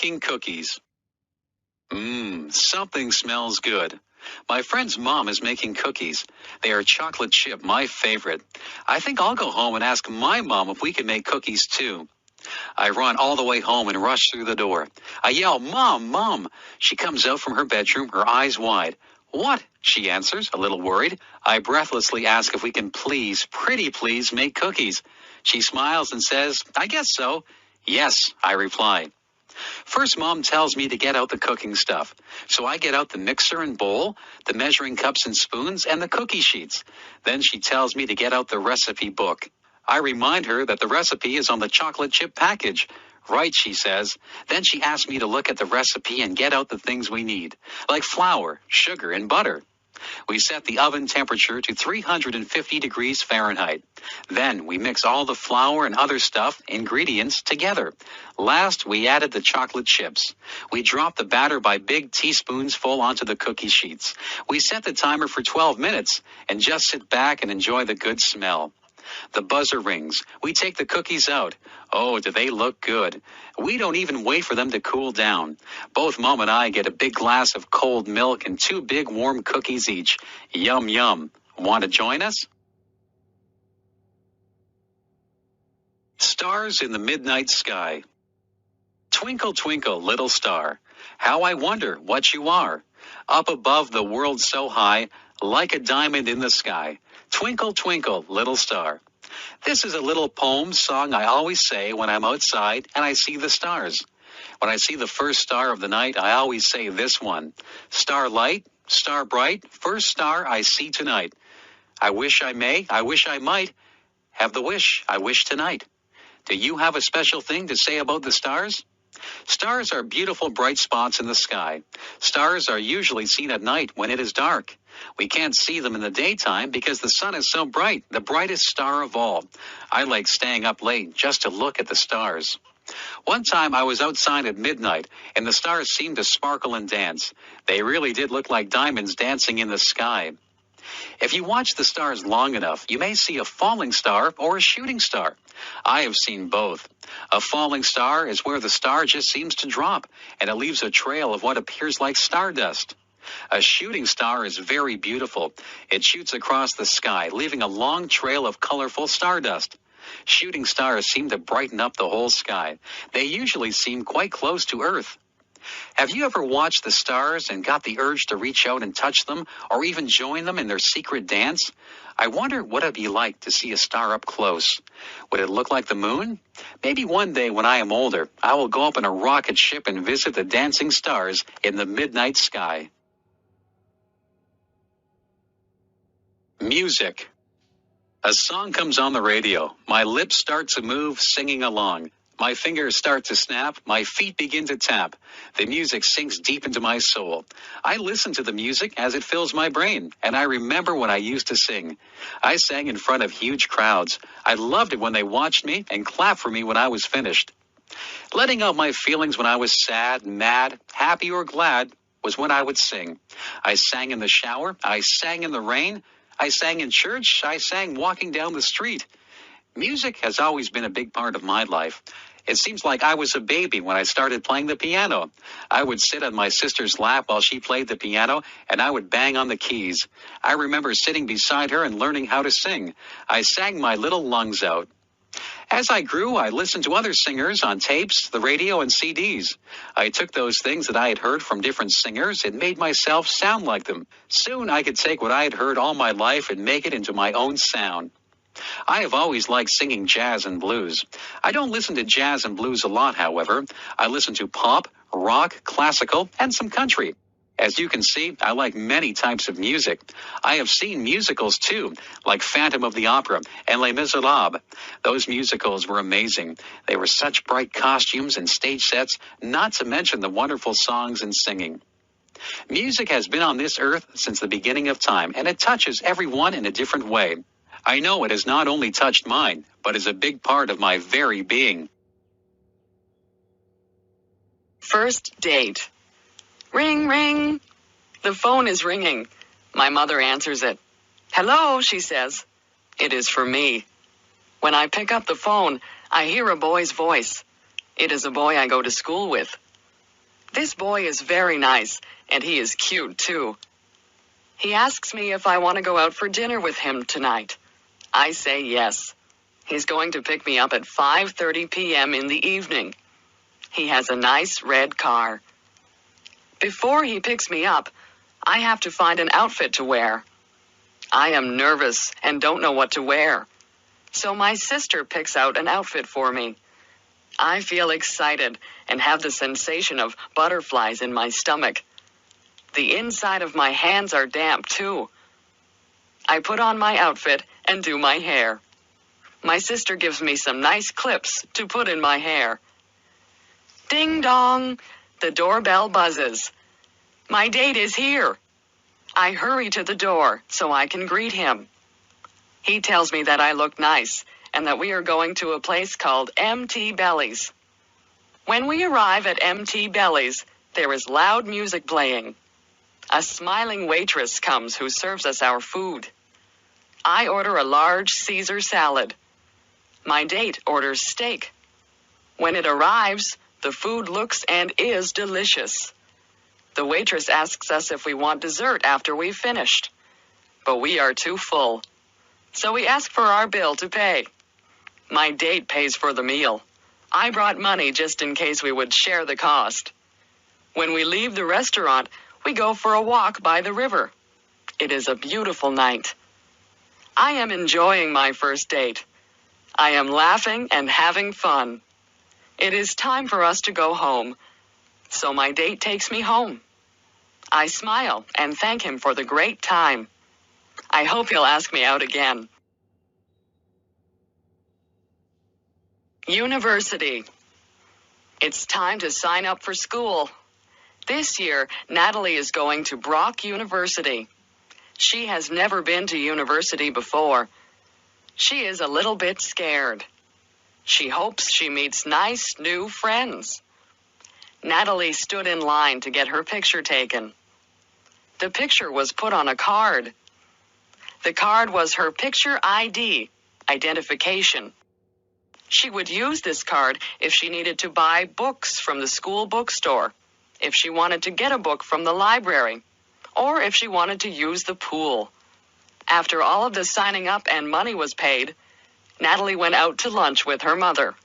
making cookies. Something smells good. My friend's mom is making cookies. They are chocolate chip, my favorite. I think I'll go home and ask my mom if we can make cookies too. I run all the way home and rush through the door. I yell, "Mom, Mom!" She comes out from her bedroom, her eyes wide. "What?" she answers, a little worried. I breathlessly ask if we can please, pretty please, make cookies. She smiles and says, "I guess so." "Yes," I reply. First, Mom tells me to get out the cooking stuff. So I get out the mixer and bowl, the measuring cups and spoons, and the cookie sheets. Then she tells me to get out the recipe book. I remind her that the recipe is on the chocolate chip package. "Right," she says. Then she asks me to look at the recipe and get out the things we need, like flour, sugar, and butter. We set the oven temperature to 350 degrees Fahrenheit. Then we mix all the flour and other ingredients together. Last, we added the chocolate chips. We drop the batter by big teaspoons full onto the cookie sheets. We set the timer for 12 minutes and just sit back and enjoy the good smell. The buzzer rings. We take the cookies out. Oh, do they look good. We don't even wait for them to cool down. Both Mom and I get a big glass of cold milk and 2 big warm cookies each. Yum, yum. Want to join us? Stars in the midnight sky. Twinkle, twinkle, little star, how I wonder what you are. Up above the world so high, like a diamond in the sky. Twinkle, twinkle, little star. This is a little poem song I always say when I'm outside and I see the stars. When I see the first star of the night, I always say this one. Starlight, star bright, first star I see tonight. I wish I may, I wish I might, have the wish I wish tonight. Do you have a special thing to say about the stars? Stars are beautiful bright spots in the sky. Stars are usually seen at night when it is dark. We can't see them in the daytime because the sun is so bright, the brightest star of all. I like staying up late just to look at the stars. One time I was outside at midnight, and the stars seemed to sparkle and dance. They really did look like diamonds dancing in the sky. If you watch the stars long enough, you may see a falling star or a shooting star. I have seen both. A falling star is where the star just seems to drop, and it leaves a trail of what appears like stardust. A shooting star is very beautiful. It shoots across the sky, leaving a long trail of colorful stardust. Shooting stars seem to brighten up the whole sky. They usually seem quite close to Earth. Have you ever watched the stars and got the urge to reach out and touch them, or even join them in their secret dance? I wonder what it'd be like to see a star up close. Would it look like the moon? Maybe one day when I am older, I will go up in a rocket ship and visit the dancing stars in the midnight sky. Music. A song comes on the radio. My lips start to move, singing along. My fingers start to snap. My feet begin to tap. The music sinks deep into my soul. I listen to the music as it fills my brain, and I remember when I used to sing. I sang in front of huge crowds. I loved it when they watched me and clapped for me when I was finished. Letting out my feelings when I was sad, mad, happy, or glad was when I would sing. I sang in the shower. I sang in the rain. I sang in church. I sang walking down the street. Music has always been a big part of my life. It seems like I was a baby when I started playing the piano. I would sit on my sister's lap while she played the piano, and I would bang on the keys. I remember sitting beside her and learning how to sing. I sang my little lungs out. As I grew, I listened to other singers on tapes, the radio, and CDs. I took those things that I had heard from different singers and made myself sound like them. Soon I could take what I had heard all my life and make it into my own sound. I have always liked singing jazz and blues. I don't listen to jazz and blues a lot, however. I listen to pop, rock, classical, and some country. As you can see, I like many types of music. I have seen musicals too, like Phantom of the Opera and Les Miserables. Those musicals were amazing. They were such bright costumes and stage sets, not to mention the wonderful songs and singing. Music has been on this earth since the beginning of time, and it touches everyone in a different way. I know it has not only touched mine, but is a big part of my very being. First date. Ring, ring. The phone is ringing. My mother answers it. Hello, she says. It is for me. When I pick up the phone, I hear a boy's voice. It is a boy I go to school with. This boy is very nice, and he is cute, too. He asks me if I want to go out for dinner with him tonight. I say yes. He's going to pick me up at 5:30 p.m. in the evening. He has a nice red car. Before he picks me up, I have to find an outfit to wear. I am nervous and don't know what to wear. So my sister picks out an outfit for me. I feel excited and have the sensation of butterflies in my stomach. The inside of my hands are damp, too. I put on my outfit and do my hair. My sister gives me some nice clips to put in my hair. Ding dong! The doorbell buzzes. My date is here. I hurry to the door so I can greet him. He tells me that I look nice and that we are going to a place called MT Belly's. When we arrive at MT Belly's, there is loud music playing. A smiling waitress comes who serves us our food. I order a large Caesar salad. My date orders steak. When it arrives, the food looks and is delicious. The waitress asks us if we want dessert after we've finished. But we are too full. So we ask for our bill to pay. My date pays for the meal. I brought money just in case we would share the cost. When we leave the restaurant, we go for a walk by the river. It is a beautiful night. I am enjoying my first date. I am laughing and having fun. It is time for us to go home. So my date takes me home. I smile and thank him for the great time. I hope he'll ask me out again. University. It's time to sign up for school. This year, Natalie is going to Brock University. She has never been to university before. She is a little bit scared. She hopes she meets nice new friends. Natalie stood in line to get her picture taken. The picture was put on a card. The card was her picture ID, identification. She would use this card if she needed to buy books from the school bookstore, if she wanted to get a book from the library, or if she wanted to use the pool. After all of the signing up and money was paid, Natalie went out to lunch with her mother.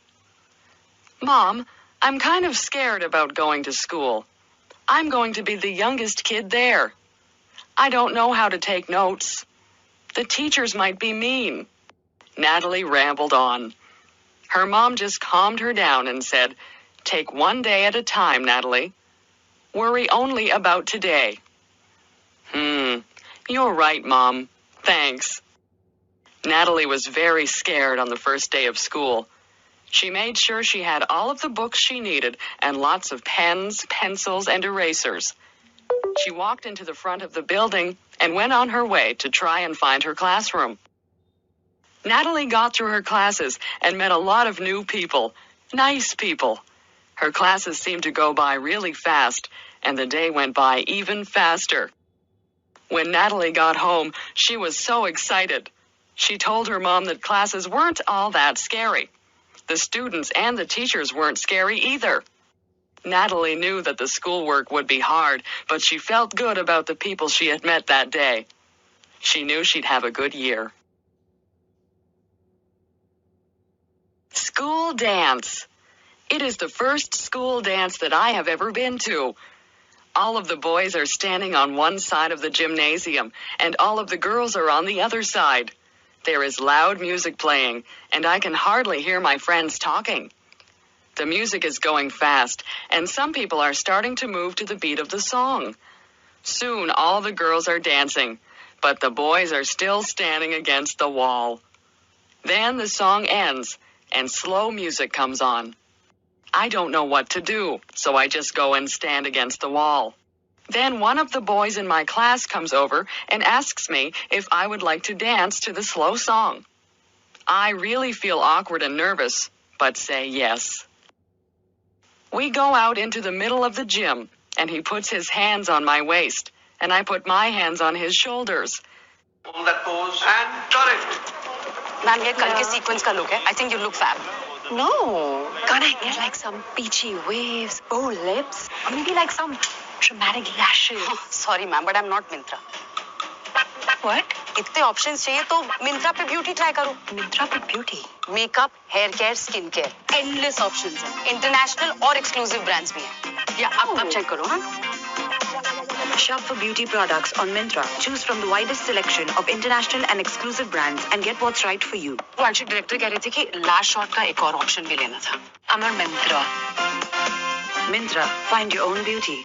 Mom, I'm kind of scared about going to school. I'm going to be the youngest kid there. I don't know how to take notes. The teachers might be mean. Natalie rambled on. Her mom just calmed her down and said, "Take one day at a time, Natalie. Worry only about today." You're right, Mom. Thanks. Natalie was very scared on the first day of school. She made sure she had all of the books she needed and lots of pens, pencils, and erasers. She walked into the front of the building and went on her way to try and find her classroom. Natalie got through her classes and met a lot of new people, nice people. Her classes seemed to go by really fast, and the day went by even faster. When Natalie got home, she was so excited. She told her mom that classes weren't all that scary. The students and the teachers weren't scary either. Natalie knew that the schoolwork would be hard, but she felt good about the people she had met that day. She knew she'd have a good year. School dance. It is the first school dance that I have ever been to. All of the boys are standing on one side of the gymnasium, and all of the girls are on the other side. There is loud music playing, and I can hardly hear my friends talking. The music is going fast, and some people are starting to move to the beat of the song. Soon all the girls are dancing, but the boys are still standing against the wall. Then the song ends, and slow music comes on. I don't know what to do, so I just go and stand against the wall. Then one of the boys in my class comes over and asks me if I would like to dance to the slow song. I really feel awkward and nervous, but say yes. We go out into the middle of the gym, and he puts his hands on my waist, and I put my hands on his shoulders. Hold that pose and got it. Ma'am ये कल के sequence का look है. I think you look fab. No. Can't I get like some peachy waves, bold lips, or maybe like some dramatic lashes? Oh, sorry ma'am, but I'm not Myntra. What? इतने options चाहिए तो मिंत्रा पे beauty try करो. Myntra पे beauty. Makeup, hair care, skin care, endless options हैं. International और exclusive brands भी हैं. या आप चेक करो. हाँ. Shop for beauty products on Myntra. Choose from the widest selection of international and exclusive brands and get what's right for you. वार्षिक director कह रहे थे कि लास्ट शॉट का एक और ऑप्शन भी लेना था. I'm on Myntra. Myntra. Find your own beauty.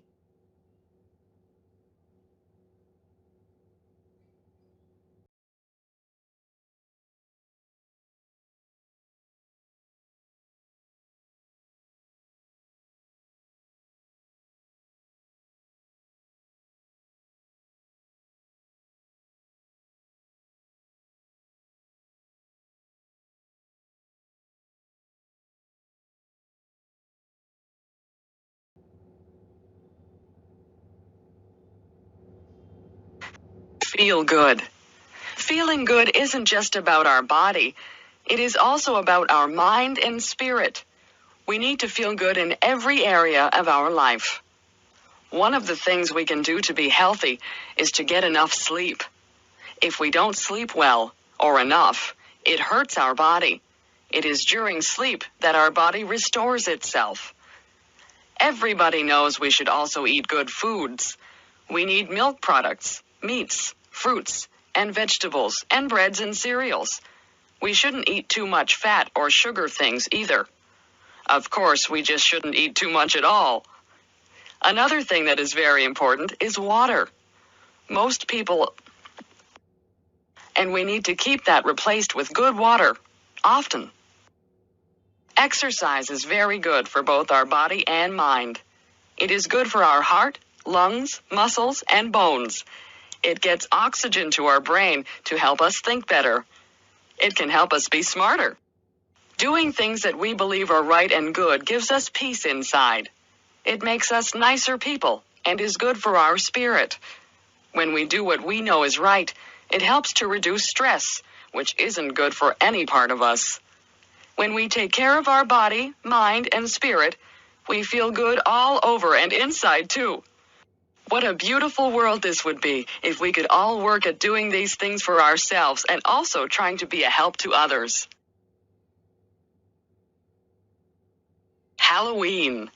Feel good. Feeling good isn't just about our body. It is also about our mind and spirit. We need to feel good in every area of our life. One of the things we can do to be healthy is to get enough sleep. If we don't sleep well or enough, it hurts our body. It is during sleep that our body restores itself. Everybody knows we should also eat good foods. We need milk products, meats, fruits, and vegetables, and breads and cereals. We shouldn't eat too much fat or sugar things either. Of course, we just shouldn't eat too much at all. Another thing that is very important is water. Most people, and we need to keep that replaced with good water, often. Exercise is very good for both our body and mind. It is good for our heart, lungs, muscles, and bones. It gets oxygen to our brain to help us think better. It can help us be smarter. Doing things that we believe are right and good gives us peace inside. It makes us nicer people and is good for our spirit. When we do what we know is right, it helps to reduce stress, which isn't good for any part of us. When we take care of our body, mind, and spirit, we feel good all over and inside too. What a beautiful world this would be if we could all work at doing these things for ourselves and also trying to be a help to others. Halloween.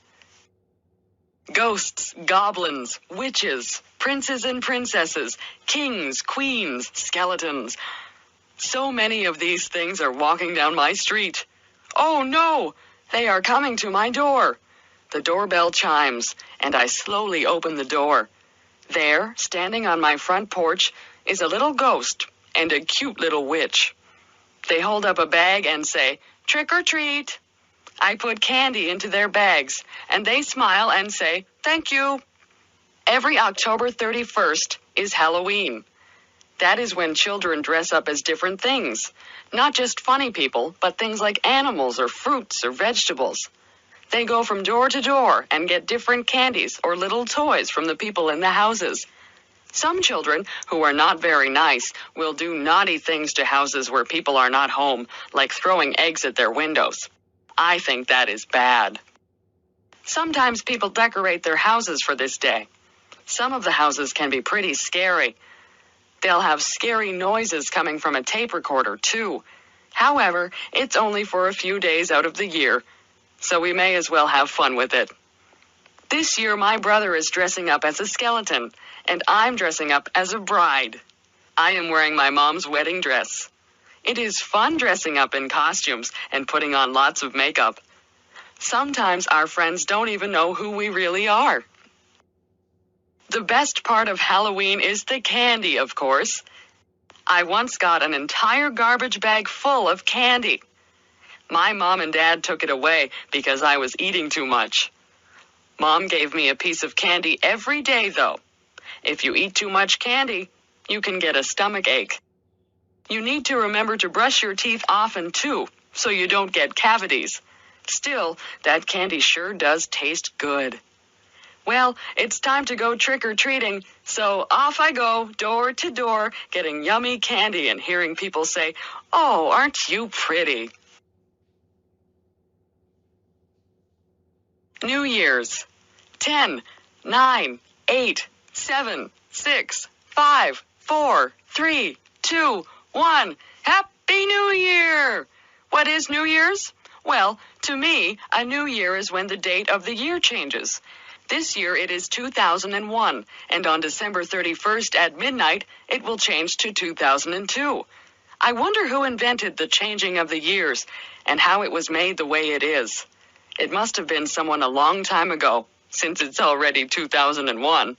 Ghosts, goblins, witches, princes and princesses, kings, queens, skeletons. So many of these things are walking down my street. Oh no! They are coming to my door. The doorbell chimes, and I slowly open the door. There, standing on my front porch, is a little ghost and a cute little witch. They hold up a bag and say, "Trick or treat." I put candy into their bags, and they smile and say, "Thank you." Every October 31st is Halloween. That is when children dress up as different things. Not just funny people, but things like animals or fruits or vegetables. They go from door to door and get different candies or little toys from the people in the houses. Some children, who are not very nice, will do naughty things to houses where people are not home, like throwing eggs at their windows. I think that is bad. Sometimes people decorate their houses for this day. Some of the houses can be pretty scary. They'll have scary noises coming from a tape recorder, too. However, it's only for a few days out of the year, so we may as well have fun with it. This year, my brother is dressing up as a skeleton, and I'm dressing up as a bride. I am wearing my mom's wedding dress. It is fun dressing up in costumes and putting on lots of makeup. Sometimes our friends don't even know who we really are. The best part of Halloween is the candy, of course. I once got an entire garbage bag full of candy. My mom and dad took it away because I was eating too much. Mom gave me a piece of candy every day, though. If you eat too much candy, you can get a stomach ache. You need to remember to brush your teeth often, too, so you don't get cavities. Still, that candy sure does taste good. Well, it's time to go trick-or-treating, so off I go, door to door, getting yummy candy and hearing people say, "Oh, aren't you pretty?" New Year's. 10, 9, 8, 7, 6, 5, 4, 3, 2, 1. Happy New Year! What is New Year's? Well, to me, a new year is when the date of the year changes. This year it is 2001, and on December 31st at midnight, it will change to 2002. I wonder who invented the changing of the years and how it was made the way it is. It must have been someone a long time ago, since it's already 2001.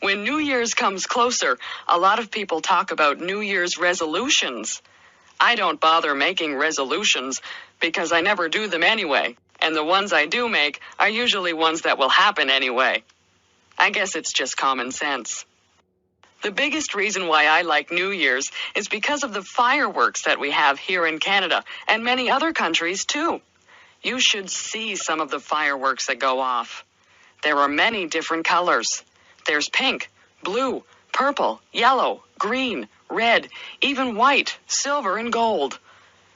When New Year's comes closer, a lot of people talk about New Year's resolutions. I don't bother making resolutions because I never do them anyway, and the ones I do make are usually ones that will happen anyway. I guess it's just common sense. The biggest reason why I like New Year's is because of the fireworks that we have here in Canada and many other countries too. You should see some of the fireworks that go off. There are many different colors. There's pink, blue, purple, yellow, green, red, even white, silver, and gold.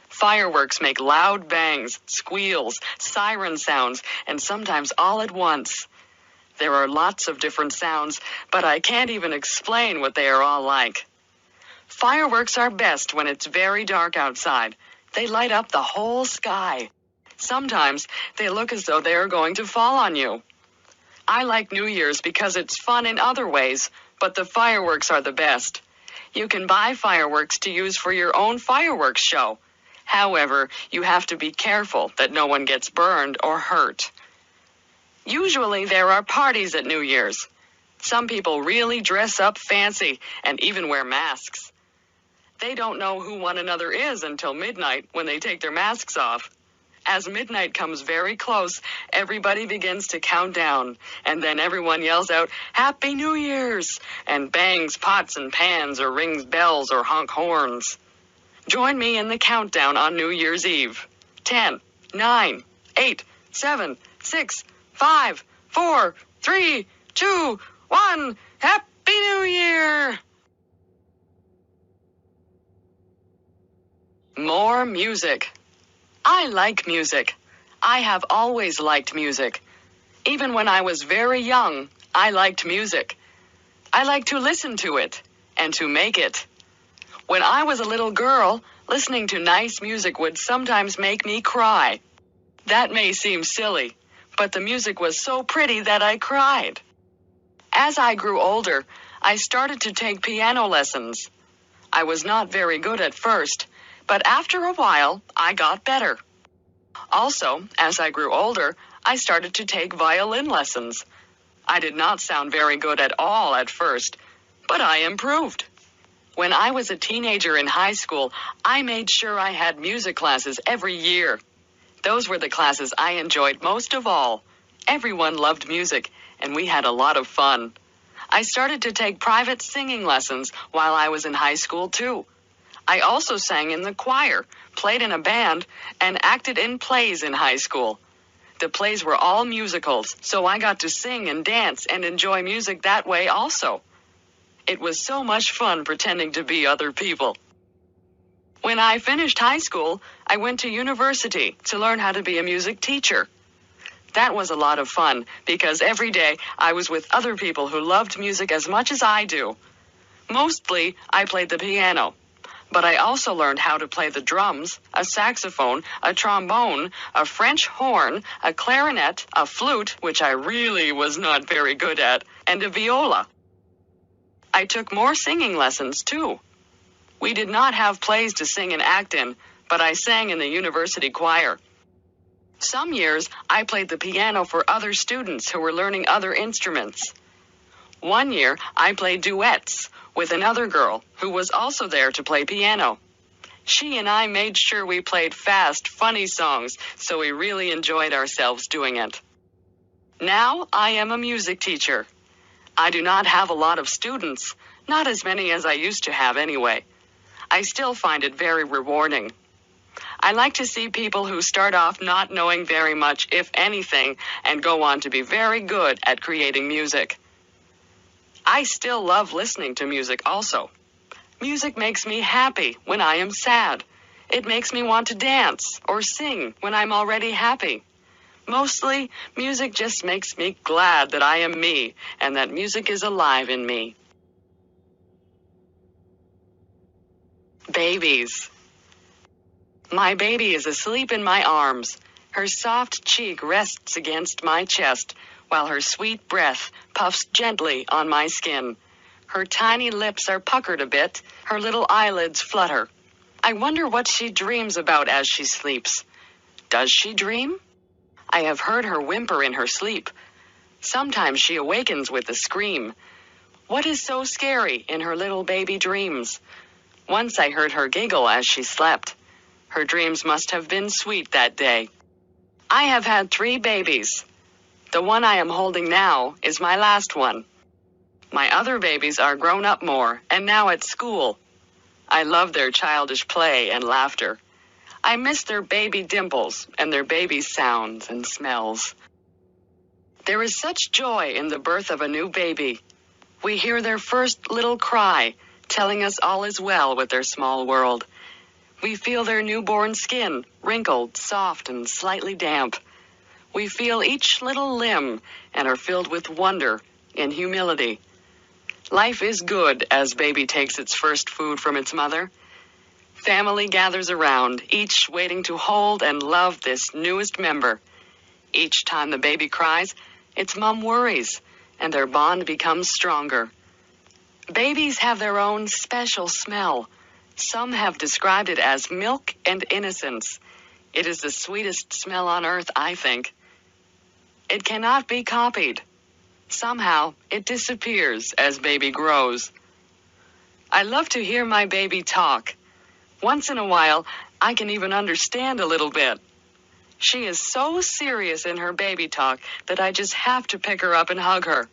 Fireworks make loud bangs, squeals, siren sounds, and sometimes all at once. There are lots of different sounds, but I can't even explain what they are all like. Fireworks are best when it's very dark outside. They light up the whole sky. Sometimes they look as though they are going to fall on you. I like New Year's because it's fun in other ways, but the fireworks are the best. You can buy fireworks to use for your own fireworks show. However, you have to be careful that no one gets burned or hurt. Usually there are parties at New Year's. Some people really dress up fancy and even wear masks. They don't know who one another is until midnight when they take their masks off. As midnight comes very close, everybody begins to count down, and then everyone yells out, "Happy New Year's!" and bangs pots and pans or rings bells or honk horns. Join me in the countdown on New Year's Eve. 10, 9, 8, 7, 6, 5, 4, 3, 2, 1. Happy New Year! More music. I like music. I have always liked music. Even when I was very young, I liked music. I like to listen to it and to make it. When I was a little girl, listening to nice music would sometimes make me cry. That may seem silly, but the music was so pretty that I cried. As I grew older, I started to take piano lessons. I was not very good at first, but after a while, I got better. Also, as I grew older, I started to take violin lessons. I did not sound very good at all at first, but I improved. When I was a teenager in high school, I made sure I had music classes every year. Those were the classes I enjoyed most of all. Everyone loved music, and we had a lot of fun. I started to take private singing lessons while I was in high school, too. I also sang in the choir, played in a band, and acted in plays in high school. The plays were all musicals, so I got to sing and dance and enjoy music that way also. It was so much fun pretending to be other people. When I finished high school, I went to university to learn how to be a music teacher. That was a lot of fun because every day I was with other people who loved music as much as I do. Mostly, I played the piano. But I also learned how to play the drums, a saxophone, a trombone, a French horn, a clarinet, a flute, which I really was not very good at, and a viola. I took more singing lessons, too. We did not have plays to sing and act in, but I sang in the university choir. Some years, I played the piano for other students who were learning other instruments. One year, I played duets with another girl who was also there to play piano. She and I made sure we played fast, funny songs, so we really enjoyed ourselves doing it. Now I am a music teacher. I do not have a lot of students, not as many as I used to have anyway. I still find it very rewarding. I like to see people who start off not knowing very much, if anything, and go on to be very good at creating music. I still love listening to music also. Music makes me happy when I am sad. It makes me want to dance or sing when I'm already happy. Mostly, music just makes me glad that I am me and that music is alive in me. Babies. My baby is asleep in my arms. Her soft cheek rests against my chest, while her sweet breath puffs gently on my skin. Her tiny lips are puckered a bit, her little eyelids flutter. I wonder what she dreams about as she sleeps. Does she dream? I have heard her whimper in her sleep. Sometimes she awakens with a scream. What is so scary in her little baby dreams? Once I heard her giggle as she slept. Her dreams must have been sweet that day. I have had 3 babies. The one I am holding now is my last one. My other babies are grown up more and now at school. I love their childish play and laughter. I miss their baby dimples and their baby sounds and smells. There is such joy in the birth of a new baby. We hear their first little cry, telling us all is well with their small world. We feel their newborn skin, wrinkled, soft, and slightly damp. We feel each little limb and are filled with wonder and humility. Life is good as baby takes its first food from its mother. Family gathers around, each waiting to hold and love this newest member. Each time the baby cries, its mom worries, and their bond becomes stronger. Babies have their own special smell. Some have described it as milk and innocence. It is the sweetest smell on earth, I think. It cannot be copied. Somehow, it disappears as baby grows. I love to hear my baby talk. Once in a while, I can even understand a little bit. She is so serious in her baby talk that I just have to pick her up and hug her.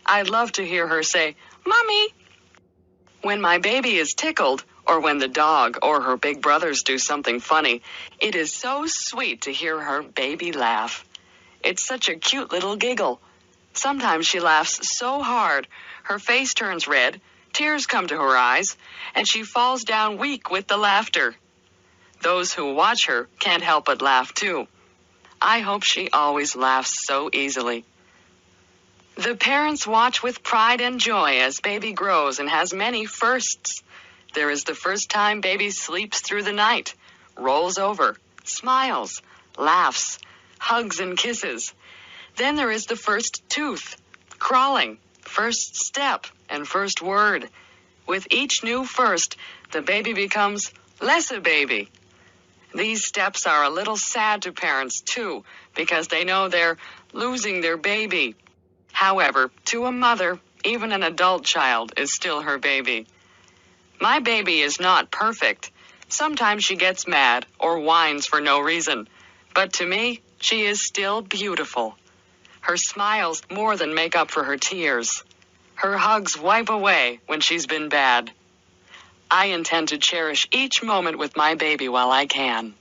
I love to hear her say, "Mommy." When my baby is tickled, or when the dog or her big brothers do something funny, it is so sweet to hear her baby laugh. It's such a cute little giggle. Sometimes she laughs so hard, her face turns red, tears come to her eyes, and she falls down weak with the laughter. Those who watch her can't help but laugh too. I hope she always laughs so easily. The parents watch with pride and joy as baby grows and has many firsts. There is the first time baby sleeps through the night, rolls over, smiles, laughs, hugs and kisses. Then there is the first tooth, crawling, first step, and first word. With each new first, the baby becomes less a baby. These steps are a little sad to parents, too, because they know they're losing their baby. However, to a mother, even an adult child is still her baby. My baby is not perfect. Sometimes she gets mad or whines for no reason. But to me, she is still beautiful. Her smiles more than make up for her tears. Her hugs wipe away when she's been bad. I intend to cherish each moment with my baby while I can.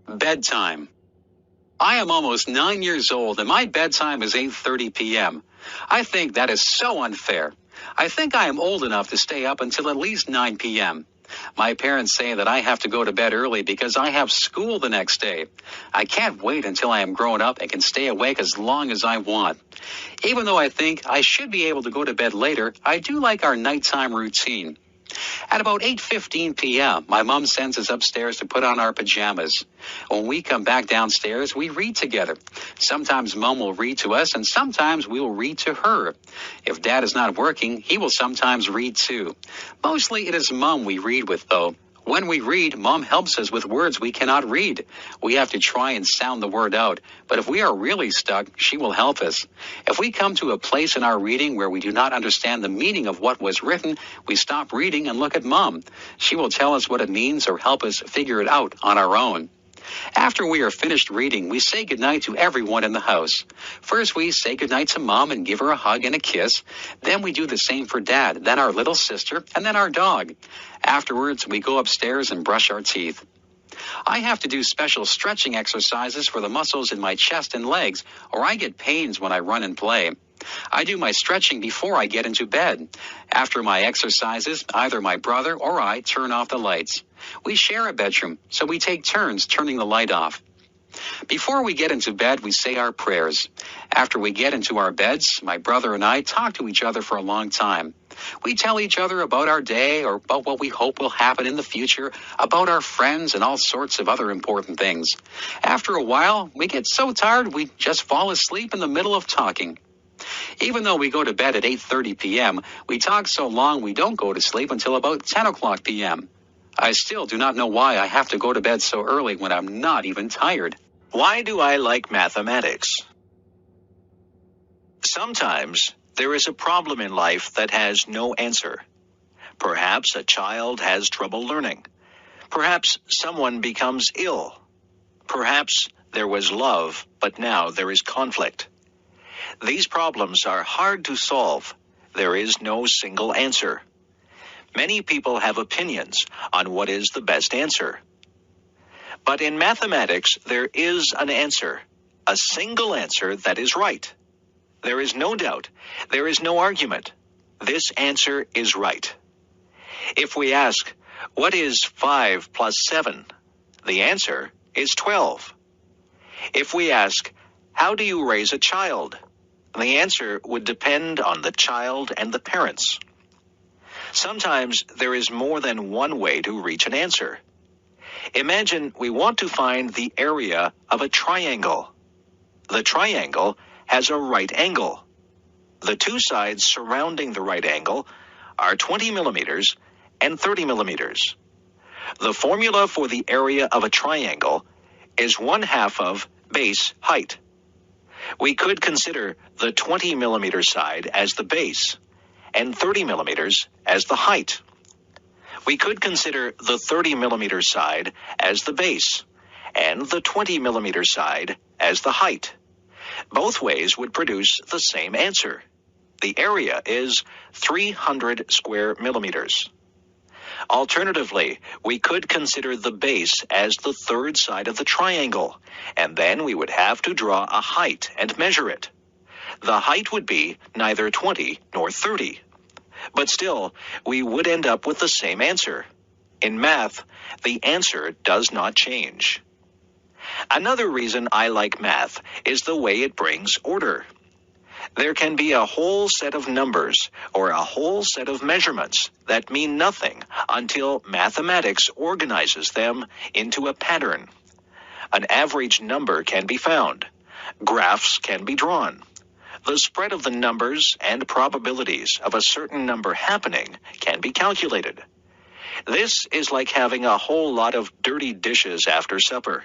Bedtime. I am almost 9 years old and my bedtime is 8:30 p.m. I think that is so unfair. I think I am old enough to stay up until at least 9 p.m. My parents say that I have to go to bed early because I have school the next day. I can't wait until I am grown up and can stay awake as long as I want. Even though I think I should be able to go to bed later, I do like our nighttime routine. At about 8:15 p.m., my mom sends us upstairs to put on our pajamas. When we come back downstairs, we read together. Sometimes Mom will read to us, and sometimes we will read to her. If Dad is not working, he will sometimes read too. Mostly it is Mom we read with, though. When we read, Mom helps us with words we cannot read. We have to try and sound the word out, but if we are really stuck, she will help us. If we come to a place in our reading where we do not understand the meaning of what was written, we stop reading and look at Mom. She will tell us what it means or help us figure it out on our own. After we are finished reading, we say goodnight to everyone in the house. First, we say goodnight to Mom and give her a hug and a kiss. Then we do the same for Dad, then our little sister, and then our dog. Afterwards, we go upstairs and brush our teeth. I have to do special stretching exercises for the muscles in my chest and legs, or I get pains when I run and play. I do my stretching before I get into bed. After my exercises, either my brother or I turn off the lights. We share a bedroom, so we take turns turning the light off. Before we get into bed, we say our prayers. After we get into our beds, my brother and I talk to each other for a long time. We tell each other about our day or about what we hope will happen in the future, about our friends and all sorts of other important things. After a while, we get so tired we just fall asleep in the middle of talking. Even though we go to bed at 8:30 p.m., we talk so long we don't go to sleep until about 10 o'clock p.m. I still do not know why I have to go to bed so early when I'm not even tired. Why do I like mathematics? Sometimes there is a problem in life that has no answer. Perhaps a child has trouble learning. Perhaps someone becomes ill. Perhaps there was love, but now there is conflict. These problems are hard to solve. There is no single answer. Many people have opinions on what is the best answer. But in mathematics, there is an answer, a single answer that is right. There is no doubt. There is no argument. This answer is right. If we ask, what is 5 plus 7? The answer is 12. If we ask, how do you raise a child? The answer would depend on the child and the parents. Sometimes there is more than one way to reach an answer. Imagine we want to find the area of a triangle. The triangle has a right angle. The two sides surrounding the right angle are 20 millimeters and 30 millimeters. The formula for the area of a triangle is 1/2 of base height. We could consider the 20 millimeter side as the base and 30 millimeters as the height. We could consider the 30 millimeter side as the base and the 20 millimeter side as the height. Both ways would produce the same answer. The area is 300 square millimeters. Alternatively, we could consider the base as the third side of the triangle, and then we would have to draw a height and measure it. The height would be neither 20 nor 30. But still, we would end up with the same answer. In math, the answer does not change. Another reason I like math is the way it brings order. There can be a whole set of numbers or a whole set of measurements that mean nothing until mathematics organizes them into a pattern. An average number can be found. Graphs can be drawn. The spread of the numbers and probabilities of a certain number happening can be calculated. This is like having a whole lot of dirty dishes after supper.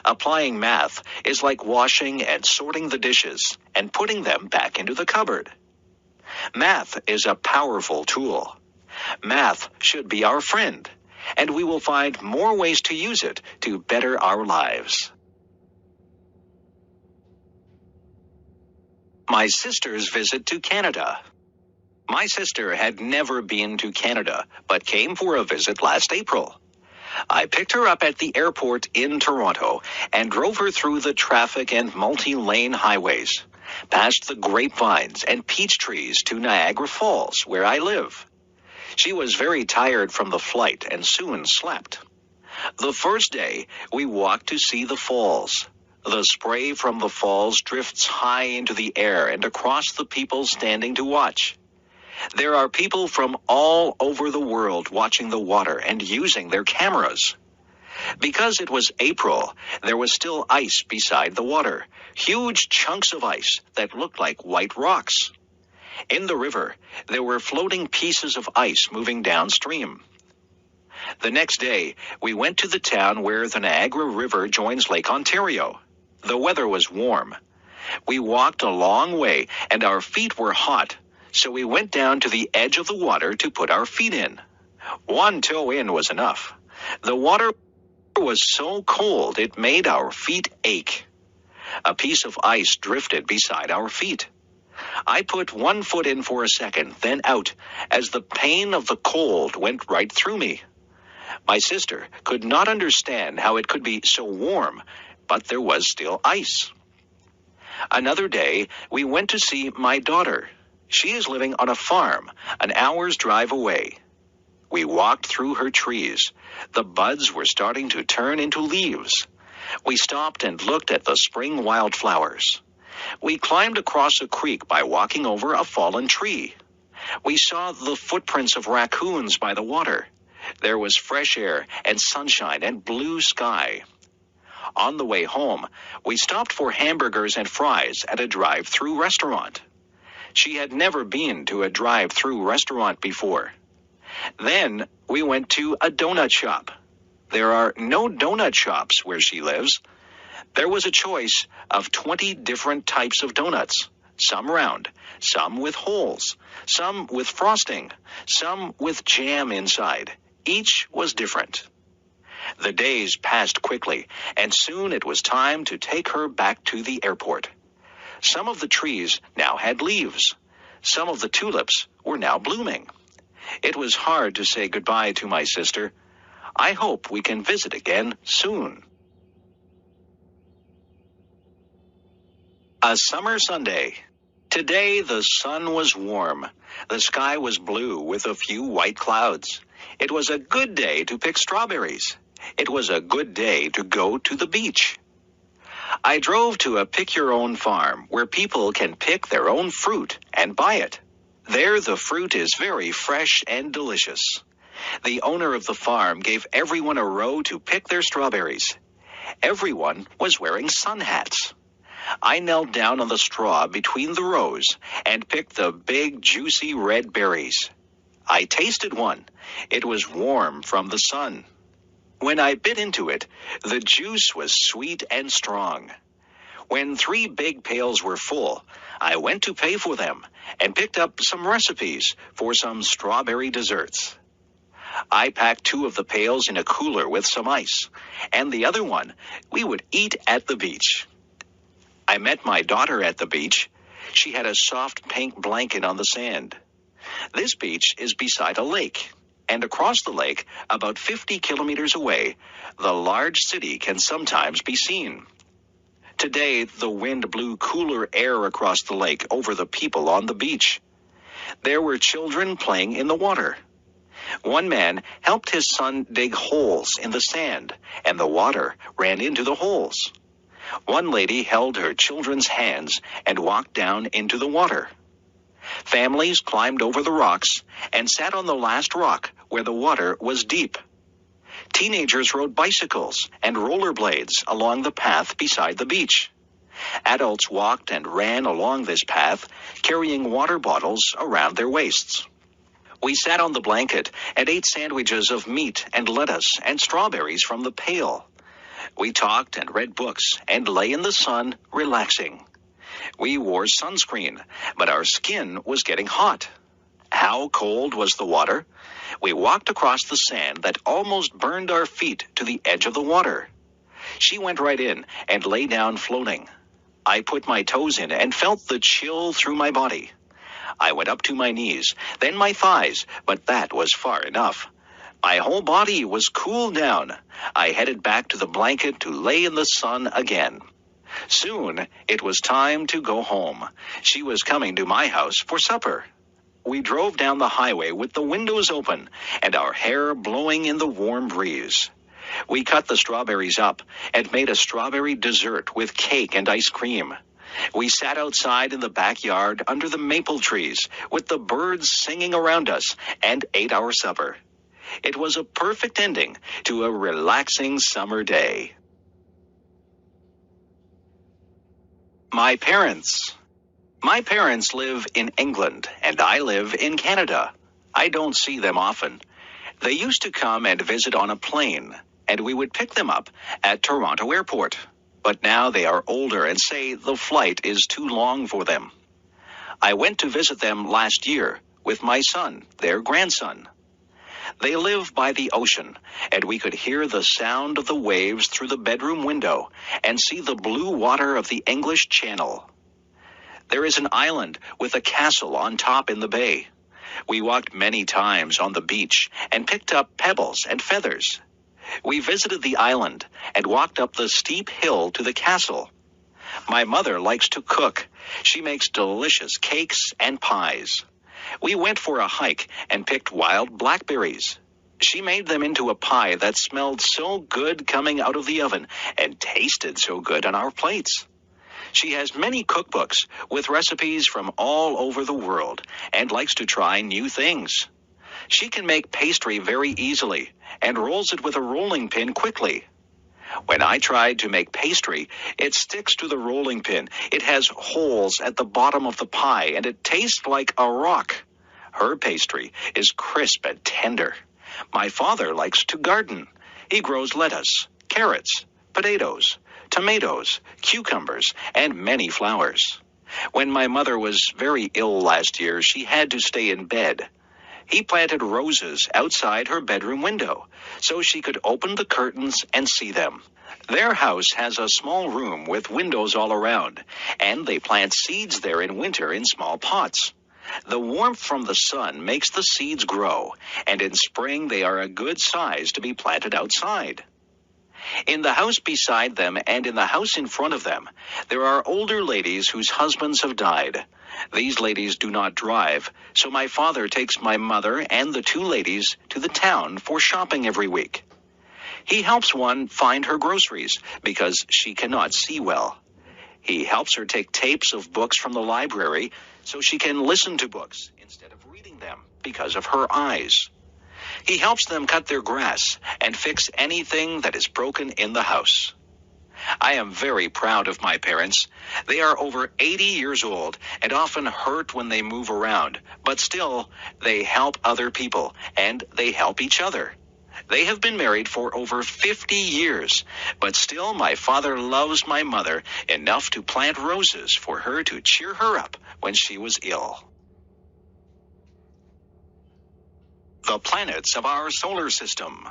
Applying math is like washing and sorting the dishes and putting them back into the cupboard. Math is a powerful tool. Math should be our friend, and we will find more ways to use it to better our lives. My sister's visit to Canada. My sister had never been to Canada, but came for a visit last April. I picked her up at the airport in Toronto and drove her through the traffic and multi-lane highways, past the grapevines and peach trees to Niagara Falls, where I live. She was very tired from the flight and soon slept. The first day, we walked to see the falls. The spray from the falls drifts high into the air and across the people standing to watch. There are people from all over the world watching the water and using their cameras. Because it was April, there was still ice beside the water, huge chunks of ice that looked like white rocks. In the river, there were floating pieces of ice moving downstream. The next day, we went to the town where the Niagara River joins Lake Ontario. The weather was warm. We walked a long way, and our feet were hot, so we went down to the edge of the water to put our feet in. One toe in was enough. The water was so cold it made our feet ache. A piece of ice drifted beside our feet. I put one foot in for a second, then out, as the pain of the cold went right through me. My sister could not understand how it could be so warm, but there was still ice. Another day, we went to see my daughter. She is living on a farm, an hour's drive away. We walked through her trees. The buds were starting to turn into leaves. We stopped and looked at the spring wildflowers. We climbed across a creek by walking over a fallen tree. We saw the footprints of raccoons by the water. There was fresh air and sunshine and blue sky. On the way home, we stopped for hamburgers and fries at a drive-through restaurant. She had never been to a drive-through restaurant before. Then we went to a donut shop. There are no donut shops where she lives. There was a choice of 20 different types of donuts, some round, some with holes, some with frosting, some with jam inside. Each was different. The days passed quickly, and soon it was time to take her back to the airport. Some of the trees now had leaves. Some of the tulips were now blooming. It was hard to say goodbye to my sister. I hope we can visit again soon. A summer Sunday. Today the sun was warm. The sky was blue with a few white clouds. It was a good day to pick strawberries. It was a good day to go to the beach. I drove to a pick-your-own farm where people can pick their own fruit and buy it. There the fruit is very fresh and delicious. The owner of the farm gave everyone a row to pick their strawberries. Everyone was wearing sun hats. I knelt down on the straw between the rows and picked the big, juicy red berries. I tasted one. It was warm from the sun. When I bit into it, the juice was sweet and strong. When 3 big pails were full, I went to pay for them and picked up some recipes for some strawberry desserts. I packed 2 of the pails in a cooler with some ice, and the other one we would eat at the beach. I met my daughter at the beach. She had a soft pink blanket on the sand. This beach is beside a lake, and across the lake, about 50 kilometers away, the large city can sometimes be seen. Today, the wind blew cooler air across the lake over the people on the beach. There were children playing in the water. One man helped his son dig holes in the sand, and the water ran into the holes. One lady held her children's hands and walked down into the water. Families climbed over the rocks and sat on the last rock where the water was deep. Teenagers rode bicycles and rollerblades along the path beside the beach. Adults walked and ran along this path, carrying water bottles around their waists. We sat on the blanket and ate sandwiches of meat and lettuce and strawberries from the pail. We talked and read books and lay in the sun, relaxing. We wore sunscreen, but our skin was getting hot. How cold was the water? We walked across the sand that almost burned our feet to the edge of the water. She went right in and lay down floating. I put my toes in and felt the chill through my body. I went up to my knees, then my thighs, but that was far enough. My whole body was cooled down. I headed back to the blanket to lay in the sun again. Soon it was time to go home. She was coming to my house for supper. We drove down the highway with the windows open and our hair blowing in the warm breeze. We cut the strawberries up and made a strawberry dessert with cake and ice cream. We sat outside in the backyard under the maple trees with the birds singing around us and ate our supper. It was a perfect ending to a relaxing summer day. My parents. My parents live in England, and I live in Canada. I don't see them often. They used to come and visit on a plane, and we would pick them up at Toronto Airport. But now they are older and say the flight is too long for them. I went to visit them last year with my son, their grandson. They live by the ocean, and we could hear the sound of the waves through the bedroom window and see the blue water of the English Channel. There is an island with a castle on top in the bay. We walked many times on the beach and picked up pebbles and feathers. We visited the island and walked up the steep hill to the castle. My mother likes to cook. She makes delicious cakes and pies. We went for a hike and picked wild blackberries. She made them into a pie that smelled so good coming out of the oven and tasted so good on our plates. She has many cookbooks with recipes from all over the world and likes to try new things. She can make pastry very easily and rolls it with a rolling pin quickly. When I tried to make pastry, it sticks to the rolling pin. It has holes at the bottom of the pie, and it tastes like a rock. Her pastry is crisp and tender. My father likes to garden. He grows lettuce, carrots, potatoes, tomatoes, cucumbers, and many flowers. When my mother was very ill last year, she had to stay in bed. He planted roses outside her bedroom window so she could open the curtains and see them. Their house has a small room with windows all around, and they plant seeds there in winter in small pots. The warmth from the sun makes the seeds grow, and in spring they are a good size to be planted outside. In the house beside them and in the house in front of them, there are older ladies whose husbands have died. These ladies do not drive, so my father takes my mother and the two ladies to the town for shopping every week. He helps one find her groceries because she cannot see well. He helps her take tapes of books from the library so she can listen to books instead of reading them because of her eyes. He helps them cut their grass and fix anything that is broken in the house. I am very proud of my parents. They are over 80 years old and often hurt when they move around, but still, they help other people and they help each other. They have been married for over 50 years, but still my father loves my mother enough to plant roses for her to cheer her up when she was ill. The planets of our solar system.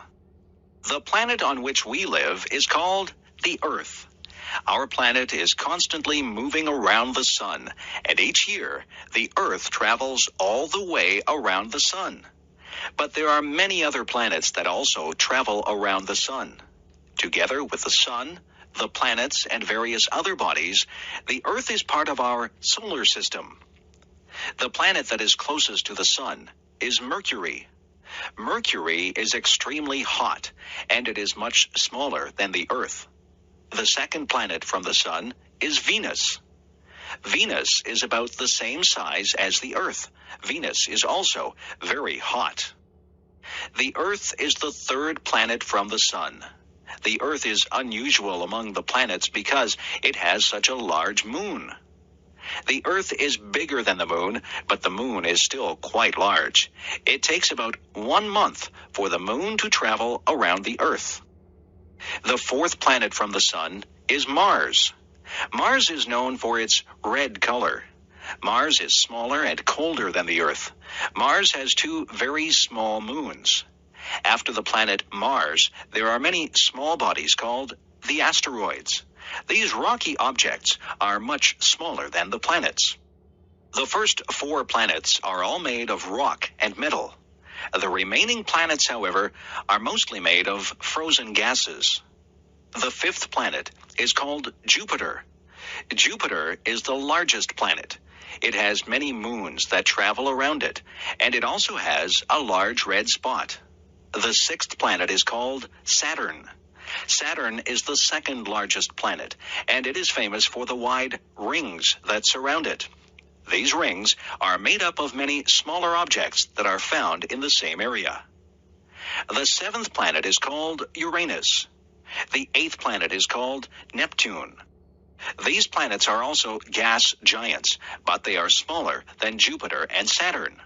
The planet on which we live is called the Earth. Our planet is constantly moving around the sun, and each year the Earth travels all the way around the sun. But there are many other planets that also travel around the sun. Together with the sun, the planets, and various other bodies, the Earth is part of our solar system. The planet that is closest to the sun is Mercury. Mercury is extremely hot, and it is much smaller than the Earth. The second planet from the sun is Venus. Venus is about the same size as the Earth. Venus is also very hot. The Earth is the third planet from the sun. The Earth is unusual among the planets because it has such a large moon. The Earth is bigger than the moon, but the moon is still quite large. It takes about 1 month for the moon to travel around the Earth. The fourth planet from the sun is Mars. Mars is known for its red color. Mars is smaller and colder than the Earth. Mars has 2 very small moons. After the planet Mars, there are many small bodies called the asteroids. These rocky objects are much smaller than the planets. The first 4 planets are all made of rock and metal. The remaining planets, however, are mostly made of frozen gases. The 5th planet is called Jupiter. Jupiter is the largest planet. It has many moons that travel around it, and it also has a large red spot. The 6th planet is called Saturn. Saturn is the second largest planet, and it is famous for the wide rings that surround it. These rings are made up of many smaller objects that are found in the same area. The 7th planet is called Uranus. The 8th planet is called Neptune. These planets are also gas giants, but they are smaller than Jupiter and Saturn.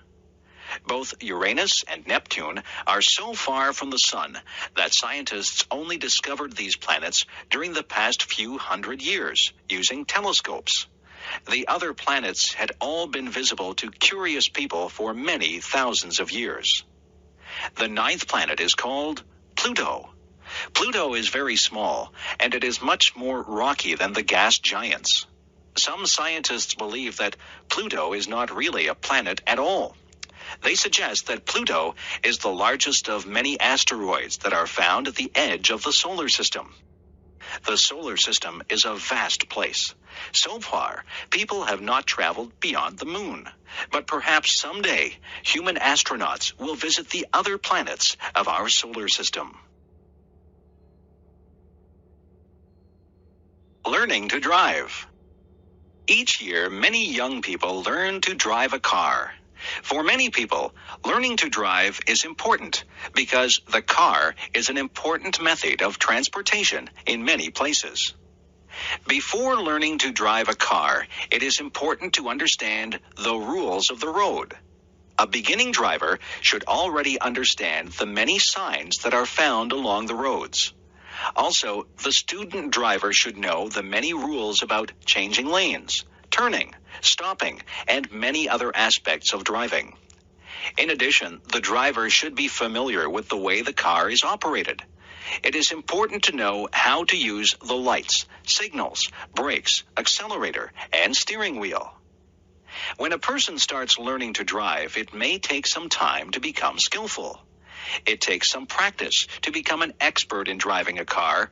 Both Uranus and Neptune are so far from the sun that scientists only discovered these planets during the past few hundred years using telescopes. The other planets had all been visible to curious people for many thousands of years. The 9th planet is called Pluto. Pluto is very small, and it is much more rocky than the gas giants. Some scientists believe that Pluto is not really a planet at all. They suggest that Pluto is the largest of many asteroids that are found at the edge of the solar system. The solar system is a vast place. So far, people have not traveled beyond the moon. But perhaps someday, human astronauts will visit the other planets of our solar system. Learning to drive. Each year, many young people learn to drive a car. For many people, learning to drive is important because the car is an important method of transportation in many places. Before learning to drive a car, it is important to understand the rules of the road. A beginning driver should already understand the many signs that are found along the roads. Also, the student driver should know the many rules about changing lanes, turning, stopping, and many other aspects of driving. In addition, the driver should be familiar with the way the car is operated. It is important to know how to use the lights, signals, brakes, accelerator, and steering wheel. When a person starts learning to drive, it may take some time to become skillful. It takes some practice to become an expert in driving a car.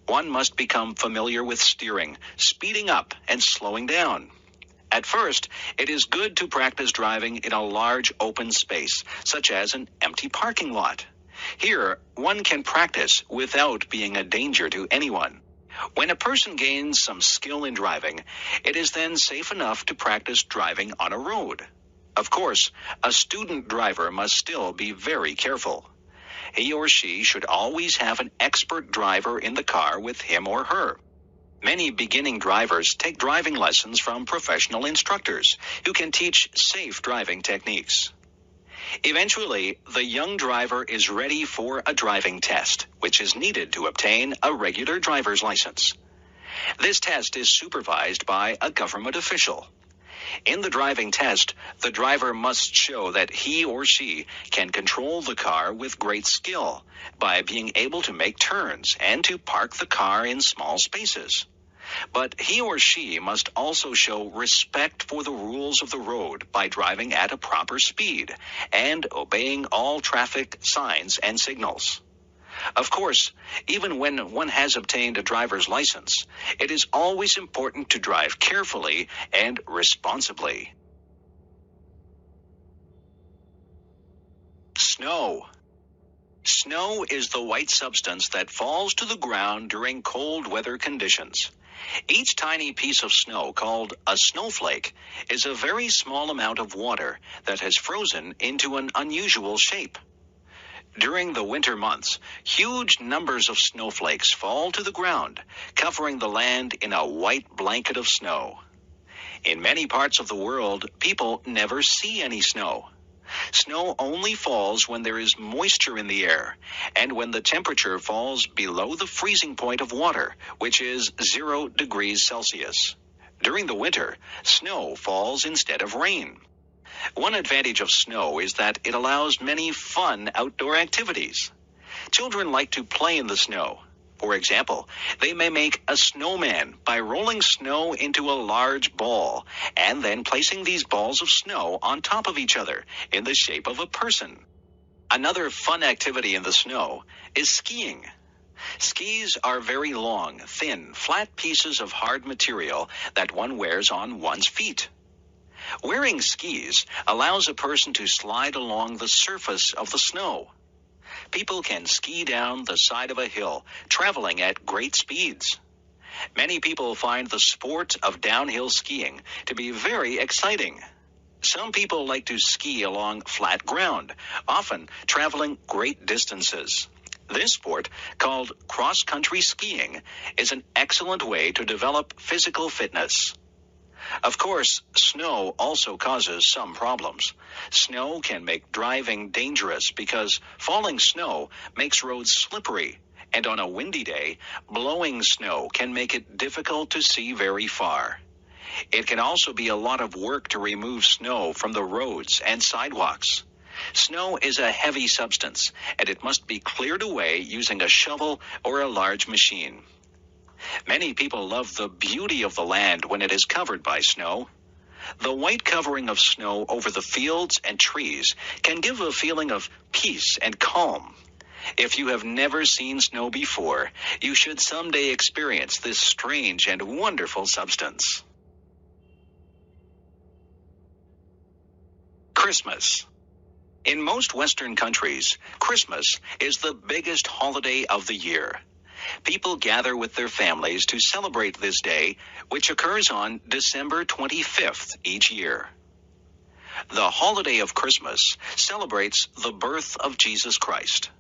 One must become familiar with steering, speeding up, and slowing down. At first, it is good to practice driving in a large open space, such as an empty parking lot. Here, one can practice without being a danger to anyone. When a person gains some skill in driving, it is then safe enough to practice driving on a road. Of course, a student driver must still be very careful. He or she should always have an expert driver in the car with him or her. Many beginning drivers take driving lessons from professional instructors who can teach safe driving techniques. Eventually, the young driver is ready for a driving test, which is needed to obtain a regular driver's license. This test is supervised by a government official. In the driving test, the driver must show that he or she can control the car with great skill by being able to make turns and to park the car in small spaces. But he or she must also show respect for the rules of the road by driving at a proper speed and obeying all traffic signs and signals. Of course, even when one has obtained a driver's license, it is always important to drive carefully and responsibly. Snow. Snow is the white substance that falls to the ground during cold weather conditions. Each tiny piece of snow, called a snowflake, is a very small amount of water that has frozen into an unusual shape. During the winter months, huge numbers of snowflakes fall to the ground, covering the land in a white blanket of snow. In many parts of the world, people never see any snow. Snow only falls when there is moisture in the air, and when the temperature falls below the freezing point of water, which is 0 degrees Celsius. During the winter, snow falls instead of rain. One advantage of snow is that it allows many fun outdoor activities. Children like to play in the snow. For example, they may make a snowman by rolling snow into a large ball and then placing these balls of snow on top of each other in the shape of a person. Another fun activity in the snow is skiing. Skis are very long, thin, flat pieces of hard material that one wears on one's feet. Wearing skis allows a person to slide along the surface of the snow. People can ski down the side of a hill, traveling at great speeds. Many people find the sport of downhill skiing to be very exciting. Some people like to ski along flat ground, often traveling great distances. This sport, called cross-country skiing, is an excellent way to develop physical fitness. Of course, snow also causes some problems. Snow can make driving dangerous because falling snow makes roads slippery, and on a windy day, blowing snow can make it difficult to see very far. It can also be a lot of work to remove snow from the roads and sidewalks. Snow is a heavy substance, and it must be cleared away using a shovel or a large machine. Many people love the beauty of the land when it is covered by snow. The white covering of snow over the fields and trees can give a feeling of peace and calm. If you have never seen snow before, you should someday experience this strange and wonderful substance. Christmas. In most Western countries, Christmas is the biggest holiday of the year. People gather with their families to celebrate this day, which occurs on December 25th each year. The holiday of Christmas celebrates the birth of Jesus Christ.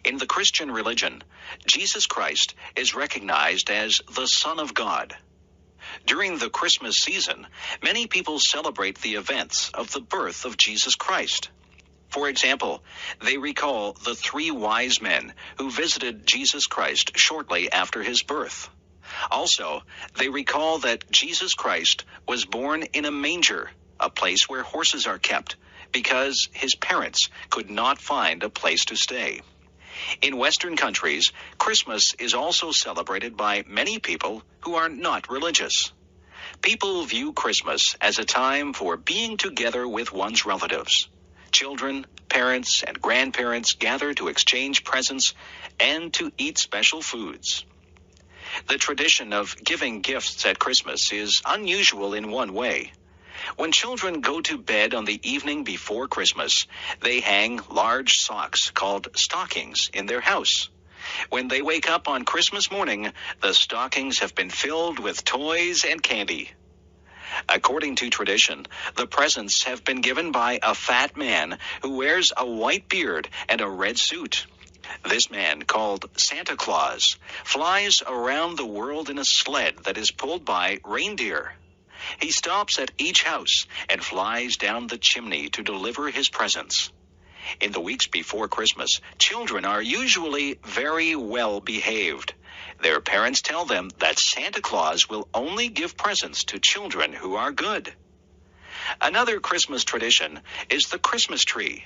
In the Christian religion, Jesus Christ is recognized as the Son of God. During the Christmas season, many people celebrate the events of the birth of Jesus Christ. For example, they recall the 3 wise men who visited Jesus Christ shortly after his birth. Also, they recall that Jesus Christ was born in a manger, a place where horses are kept, because his parents could not find a place to stay. In Western countries, Christmas is also celebrated by many people who are not religious. People view Christmas as a time for being together with one's relatives. Children, parents, and grandparents gather to exchange presents and to eat special foods. The tradition of giving gifts at Christmas is unusual in one way. When children go to bed on the evening before Christmas, they hang large socks called stockings in their house. When they wake up on Christmas morning, the stockings have been filled with toys and candy. According to tradition, the presents have been given by a fat man who wears a white beard and a red suit. This man, called Santa Claus, flies around the world in a sled that is pulled by reindeer. He stops at each house and flies down the chimney to deliver his presents. In the weeks before Christmas, children are usually very well behaved. Their parents tell them that Santa Claus will only give presents to children who are good. Another Christmas tradition is the Christmas tree.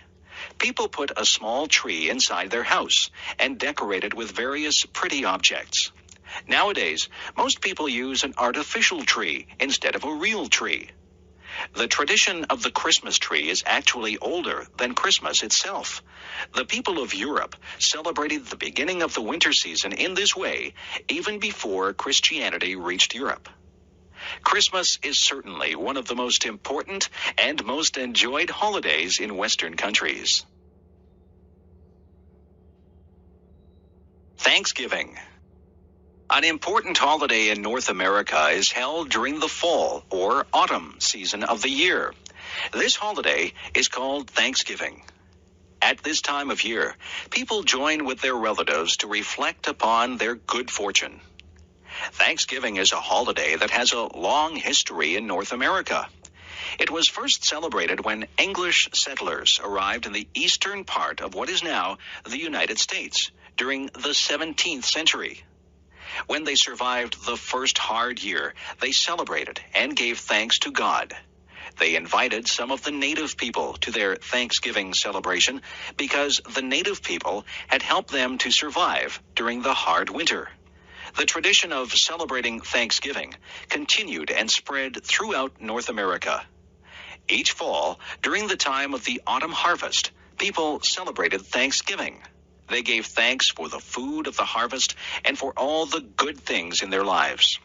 People put a small tree inside their house and decorate it with various pretty objects. Nowadays, most people use an artificial tree instead of a real tree. The tradition of the Christmas tree is actually older than Christmas itself. The people of Europe celebrated the beginning of the winter season in this way even before Christianity reached Europe. Christmas is certainly one of the most important and most enjoyed holidays in Western countries. Thanksgiving. An important holiday in North America is held during the fall or autumn season of the year. This holiday is called Thanksgiving. At this time of year, people join with their relatives to reflect upon their good fortune. Thanksgiving is a holiday that has a long history in North America. It was first celebrated when English settlers arrived in the eastern part of what is now the United States during the 17th century. When they survived the first hard year, they celebrated and gave thanks to God. They invited some of the native people to their Thanksgiving celebration because the native people had helped them to survive during the hard winter. The tradition of celebrating Thanksgiving continued and spread throughout North America. Each fall, during the time of the autumn harvest, people celebrated Thanksgiving. They gave thanks for the food of the harvest and for all the good things in their lives.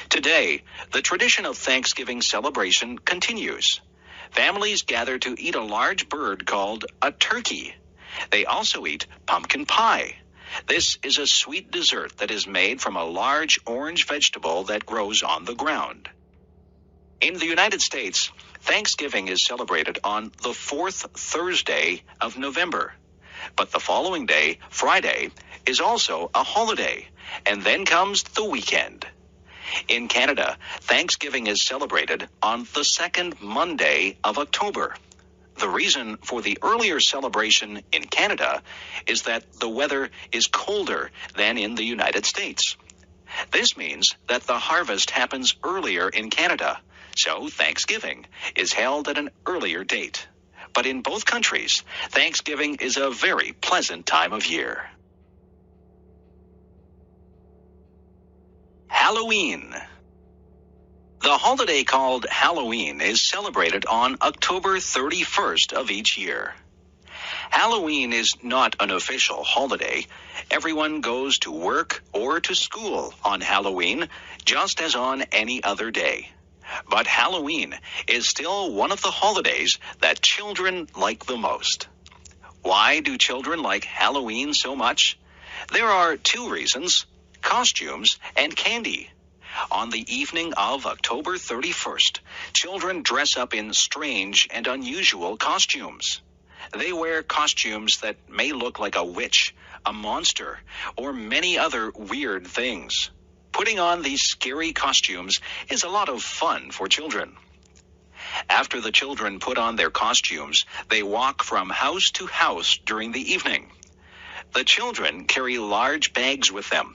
Today, the tradition of Thanksgiving celebration continues. Families gather to eat a large bird called a turkey. They also eat pumpkin pie. This is a sweet dessert that is made from a large orange vegetable that grows on the ground. In the United States, Thanksgiving is celebrated on the 4th Thursday of November. But the following day, Friday, is also a holiday, and then comes the weekend. In Canada, Thanksgiving is celebrated on the second Monday of October. The reason for the earlier celebration in Canada is that the weather is colder than in the United States. This means that the harvest happens earlier in Canada, so Thanksgiving is held at an earlier date. But in both countries, Thanksgiving is a very pleasant time of year. Halloween. The holiday called Halloween is celebrated on October 31st of each year. Halloween is not an official holiday. Everyone goes to work or to school on Halloween, just as on any other day. But Halloween is still one of the holidays that children like the most. Why do children like Halloween so much? There are two reasons: costumes and candy. On the evening of October 31st, children dress up in strange and unusual costumes. They wear costumes that may look like a witch, a monster, or many other weird things. Putting on these scary costumes is a lot of fun for children. After the children put on their costumes, they walk from house to house during the evening. The children carry large bags with them.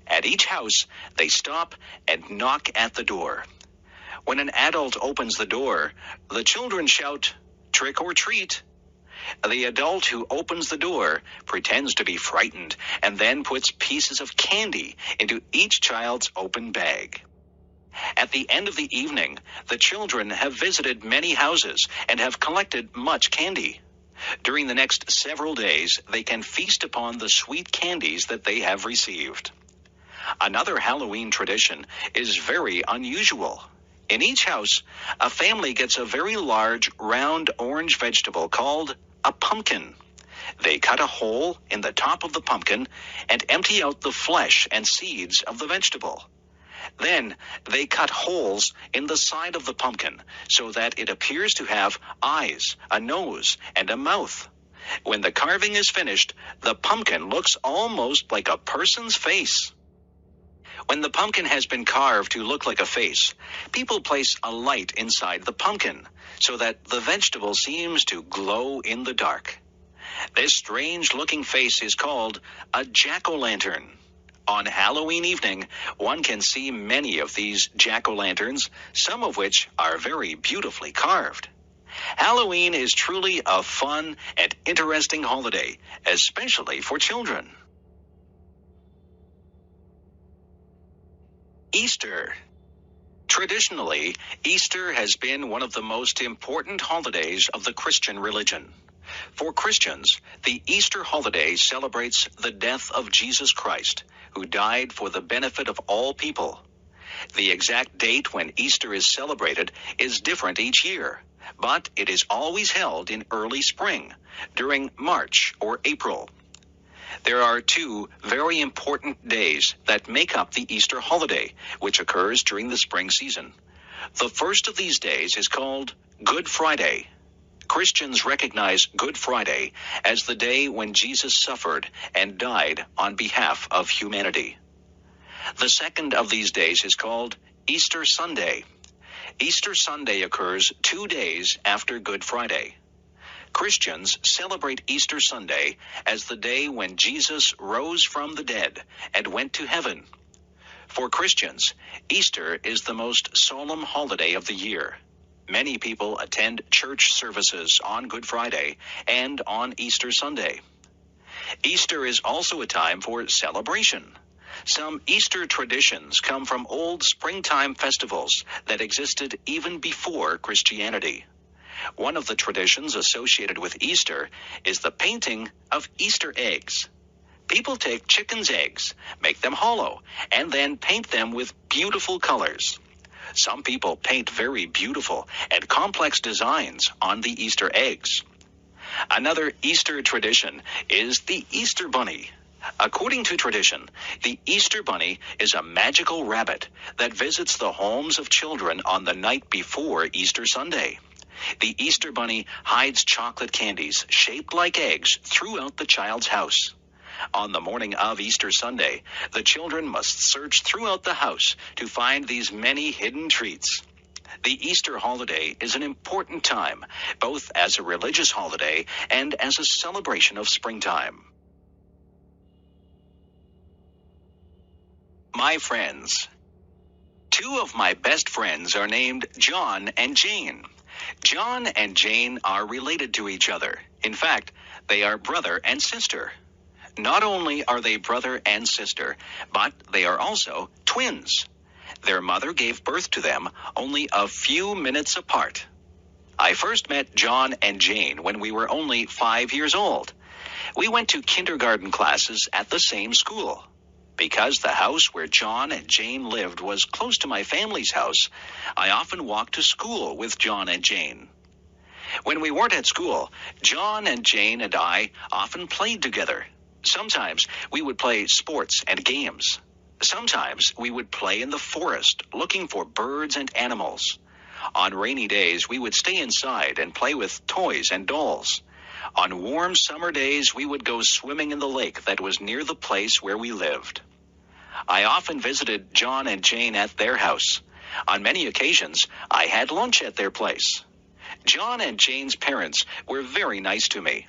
At each house, they stop and knock at the door. When an adult opens the door, the children shout, "Trick or treat." The adult who opens the door pretends to be frightened and then puts pieces of candy into each child's open bag. At the end of the evening, the children have visited many houses and have collected much candy. During the next several days, they can feast upon the sweet candies that they have received. Another Halloween tradition is very unusual. In each house, a family gets a very large, round orange vegetable called a pumpkin. They cut a hole in the top of the pumpkin and empty out the flesh and seeds of the vegetable. Then they cut holes in the side of the pumpkin so that it appears to have eyes, a nose, and a mouth. When the carving is finished, the pumpkin looks almost like a person's face. When the pumpkin has been carved to look like a face, people place a light inside the pumpkin so that the vegetable seems to glow in the dark. This strange-looking face is called a jack-o'-lantern. On Halloween evening, one can see many of these jack-o'-lanterns, some of which are very beautifully carved. Halloween is truly a fun and interesting holiday, especially for children. Easter. Traditionally, Easter has been one of the most important holidays of the Christian religion. For Christians, the Easter holiday celebrates the death of Jesus Christ, who died for the benefit of all people. The exact date when Easter is celebrated is different each year, but it is always held in early spring, during March or April. There are two very important days that make up the Easter holiday, which occurs during the spring season. The first of these days is called Good Friday. Christians recognize Good Friday as the day when Jesus suffered and died on behalf of humanity. The second of these days is called Easter Sunday. Easter Sunday occurs 2 days after Good Friday. Christians celebrate Easter Sunday as the day when Jesus rose from the dead and went to heaven. For Christians, Easter is the most solemn holiday of the year. Many people attend church services on Good Friday and on Easter Sunday. Easter is also a time for celebration. Some Easter traditions come from old springtime festivals that existed even before Christianity. One of the traditions associated with Easter is the painting of Easter eggs. People take chickens' eggs, make them hollow, and then paint them with beautiful colors. Some people paint very beautiful and complex designs on the Easter eggs. Another Easter tradition is the Easter Bunny. According to tradition, the Easter Bunny is a magical rabbit that visits the homes of children on the night before Easter Sunday. The Easter Bunny hides chocolate candies shaped like eggs throughout the child's house. On the morning of Easter Sunday, the children must search throughout the house to find these many hidden treats. The Easter holiday is an important time, both as a religious holiday and as a celebration of springtime. My friends. 2 of my best friends are named John and Jane. John and Jane are related to each other. In fact, they are brother and sister. Not only are they brother and sister, but they are also twins. Their mother gave birth to them only a few minutes apart. I first met John and Jane when we were only 5 years old. We went to kindergarten classes at the same school. Because the house where John and Jane lived was close to my family's house, I often walked to school with John and Jane. When we weren't at school, John and Jane and I often played together. Sometimes we would play sports and games. Sometimes we would play in the forest, looking for birds and animals. On rainy days, we would stay inside and play with toys and dolls. On warm summer days, we would go swimming in the lake that was near the place where we lived. I often visited John and Jane at their house. On many occasions, I had lunch at their place. John and Jane's parents were very nice to me.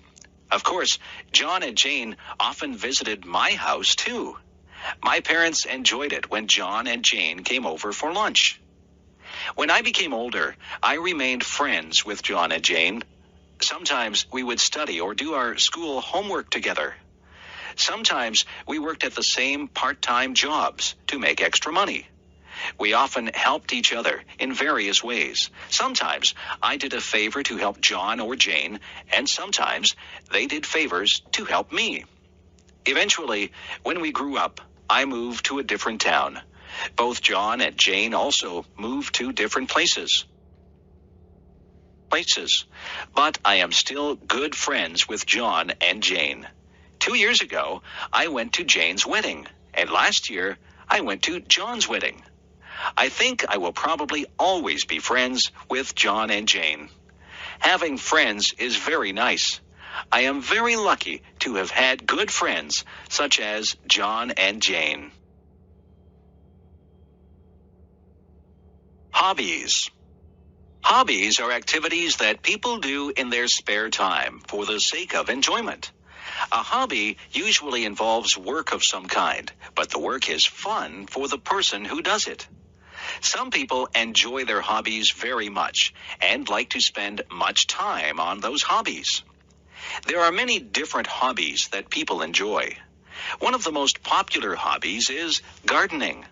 Of course, John and Jane often visited my house, too. My parents enjoyed it when John and Jane came over for lunch. When I became older, I remained friends with John and Jane. Sometimes we would study or do our school homework together. Sometimes we worked at the same part-time jobs to make extra money. We often helped each other in various ways. Sometimes I did a favor to help John or Jane, and sometimes they did favors to help me. Eventually, when we grew up, I moved to a different town. Both John and Jane also moved to different places. But I am still good friends with John and Jane. 2 years ago, I went to Jane's wedding, and last year, I went to John's wedding. I think I will probably always be friends with John and Jane. Having friends is very nice. I am very lucky to have had good friends such as John and Jane. Hobbies. Hobbies are activities that people do in their spare time for the sake of enjoyment. A hobby usually involves work of some kind, but the work is fun for the person who does it. Some people enjoy their hobbies very much and like to spend much time on those hobbies. There are many different hobbies that people enjoy. One of the most popular hobbies is gardening.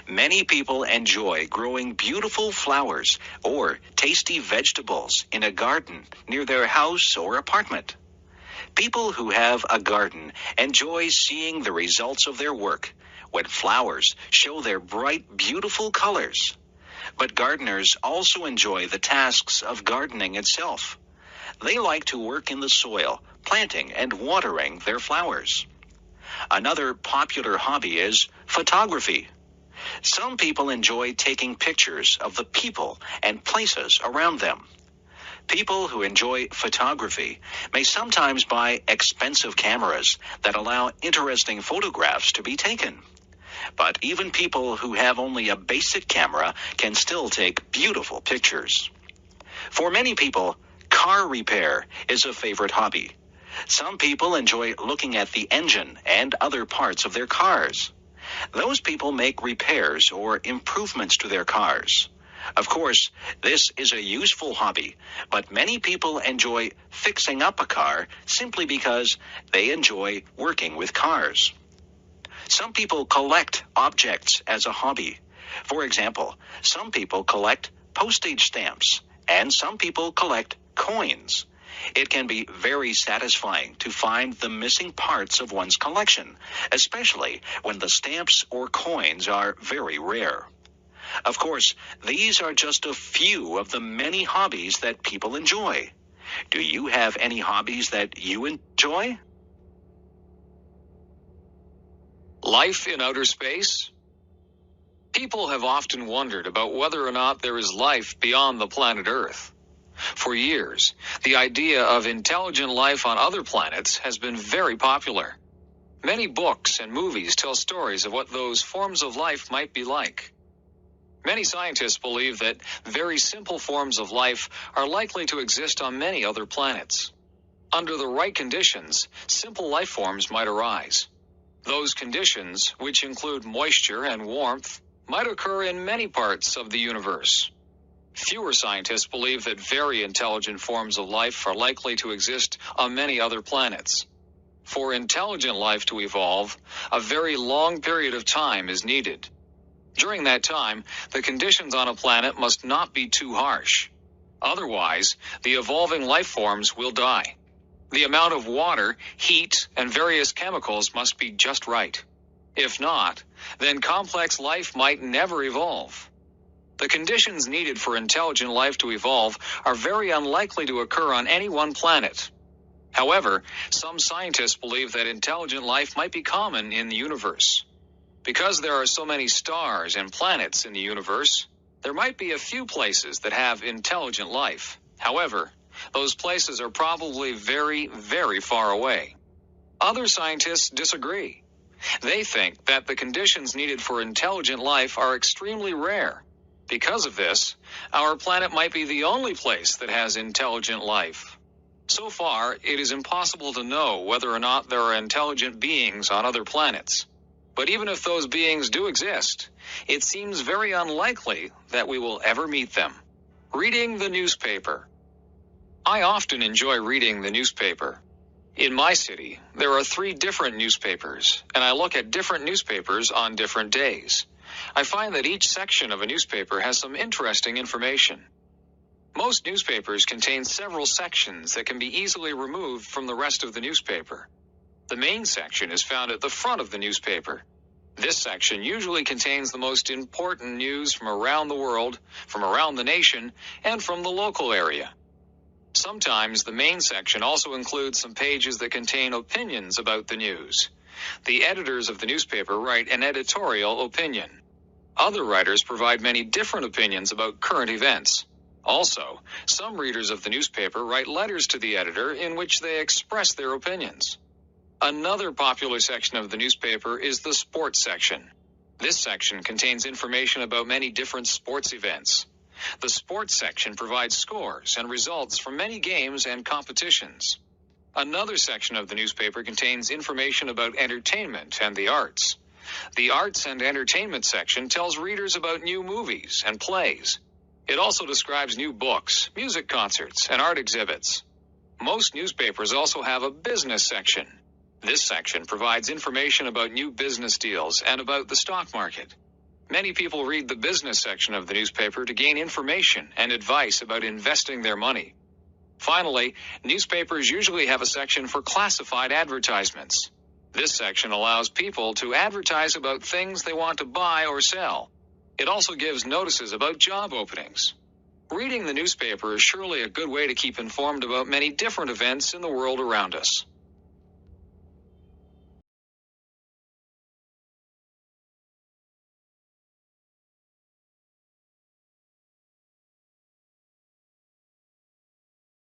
Many people enjoy growing beautiful flowers or tasty vegetables in a garden near their house or apartment. People who have a garden enjoy seeing the results of their work when flowers show their bright, beautiful colors. But gardeners also enjoy the tasks of gardening itself. They like to work in the soil, planting and watering their flowers. Another popular hobby is photography. Some people enjoy taking pictures of the people and places around them. People who enjoy photography may sometimes buy expensive cameras that allow interesting photographs to be taken. But even people who have only a basic camera can still take beautiful pictures. For many people, car repair is a favorite hobby. Some people enjoy looking at the engine and other parts of their cars. Those people make repairs or improvements to their cars. Of course, this is a useful hobby, but many people enjoy fixing up a car simply because they enjoy working with cars. Some people collect objects as a hobby. For example, some people collect postage stamps, and some people collect coins. It can be very satisfying to find the missing parts of one's collection, especially when the stamps or coins are very rare. Of course, these are just a few of the many hobbies that people enjoy. Do you have any hobbies that you enjoy? Life in outer space? People have often wondered about whether or not there is life beyond the planet Earth. For years, the idea of intelligent life on other planets has been very popular. Many books and movies tell stories of what those forms of life might be like. Many scientists believe that very simple forms of life are likely to exist on many other planets. Under the right conditions, simple life forms might arise. Those conditions, which include moisture and warmth, might occur in many parts of the universe. Fewer scientists believe that very intelligent forms of life are likely to exist on many other planets. For intelligent life to evolve, a very long period of time is needed. During that time, the conditions on a planet must not be too harsh. Otherwise, the evolving life forms will die. The amount of water, heat, and various chemicals must be just right. If not, then complex life might never evolve. The conditions needed for intelligent life to evolve are very unlikely to occur on any one planet. However, some scientists believe that intelligent life might be common in the universe. Because there are so many stars and planets in the universe, there might be a few places that have intelligent life. However, those places are probably very, very far away. Other scientists disagree. They think that the conditions needed for intelligent life are extremely rare. Because of this, our planet might be the only place that has intelligent life. So far, it is impossible to know whether or not there are intelligent beings on other planets. But even if those beings do exist, it seems very unlikely that we will ever meet them. Reading the newspaper. I often enjoy reading the newspaper. In my city, there are 3 different newspapers, and I look at different newspapers on different days. I find that each section of a newspaper has some interesting information. Most newspapers contain several sections that can be easily removed from the rest of the newspaper. The main section is found at the front of the newspaper. This section usually contains the most important news from around the world, from around the nation, and from the local area. Sometimes the main section also includes some pages that contain opinions about the news. The editors of the newspaper write an editorial opinion. Other writers provide many different opinions about current events. Also, some readers of the newspaper write letters to the editor in which they express their opinions. Another popular section of the newspaper is the sports section. This section contains information about many different sports events. The sports section provides scores and results from many games and competitions. Another section of the newspaper contains information about entertainment and the arts. The arts and entertainment section tells readers about new movies and plays. It also describes new books, music concerts, and art exhibits. Most newspapers also have a business section. This section provides information about new business deals and about the stock market. Many people read the business section of the newspaper to gain information and advice about investing their money. Finally, newspapers usually have a section for classified advertisements. This section allows people to advertise about things they want to buy or sell. It also gives notices about job openings. Reading the newspaper is surely a good way to keep informed about many different events in the world around us.